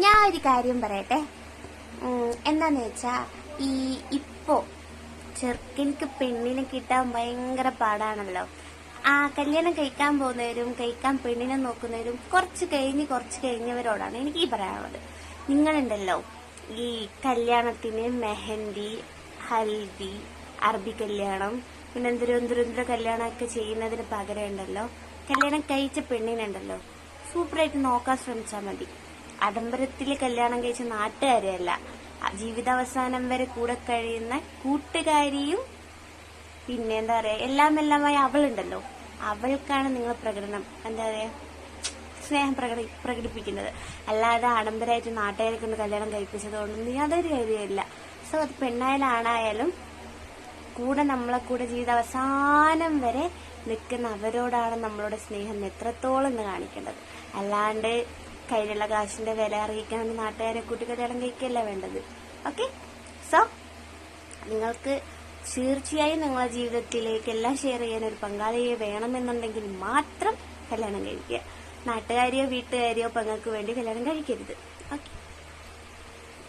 ഞാൻ ഒരു കാര്യം പറയട്ടെ. എന്താന്ന് വെച്ചാ ഇപ്പോ ചെറുക്കനിക്ക് പെണ്ണിനെ കിട്ടാൻ ഭയങ്കര പാടാണല്ലോ. കല്യാണം കഴിക്കാൻ പോകുന്നവരും കഴിക്കാൻ പെണ്ണിനെ നോക്കുന്നവരും കുറച്ച് കഴിഞ്ഞവരോടാണ് എനിക്ക് ഈ പറയാനുള്ളത്. നിങ്ങളുണ്ടല്ലോ ഈ കല്യാണത്തിന് മെഹന്തി, ഹൽദി, അറബി കല്യാണം, പിന്നെ എന്തൊരു കല്യാണമൊക്കെ ചെയ്യുന്നതിന് പകരം ഉണ്ടല്ലോ കല്യാണം കഴിച്ച പെണ്ണിനുണ്ടല്ലോ സൂപ്പറായിട്ട് നോക്കാൻ ശ്രമിച്ചാൽ മതി. ആഡംബരത്തിൽ കല്യാണം കഴിച്ച നാട്ടുകാരെയല്ല, ജീവിതാവസാനം വരെ കൂടെ കഴിയുന്ന കൂട്ടുകാരിയും പിന്നെ എന്താ പറയാ എല്ലാമായി അവളുണ്ടല്ലോ, അവൾക്കാണ് നിങ്ങൾ എന്താ പറയാ സ്നേഹം പ്രകടിപ്പിക്കുന്നത്. അല്ലാതെ ആഡംബരമായിട്ട് നാട്ടുകാരെ കൊണ്ട് കല്യാണം കഴിപ്പിച്ചതുകൊണ്ടൊന്നും യാതൊരു കാര്യമില്ല. സോ അത് പെണ്ണായാലും ആണായാലും നമ്മളെ കൂടെ ജീവിതാവസാനം വരെ നിൽക്കുന്ന അവരോടാണ് നമ്മളോട് സ്നേഹം എത്രത്തോളം എന്ന് കാണിക്കേണ്ടത്. അല്ലാണ്ട് കയ്യിലുള്ള കാശിന്റെ വില അറിയിക്കാൻ നാട്ടുകാരെ കൂട്ടി കല്യാണം കഴിക്കല്ല വേണ്ടത്. ഓക്കെ, സോ നിങ്ങൾക്ക് തീർച്ചയായും നിങ്ങളുടെ ജീവിതത്തിലേക്ക് എല്ലാം ഷെയർ ചെയ്യാൻ ഒരു പങ്കാളിയെ വേണമെന്നുണ്ടെങ്കിൽ മാത്രം കല്യാണം കഴിക്കുക. നാട്ടുകാരെയോ വീട്ടുകാരെയോ പെങ്ങൾക്ക് വേണ്ടി കല്യാണം കഴിക്കരുത്. ഓക്കെ.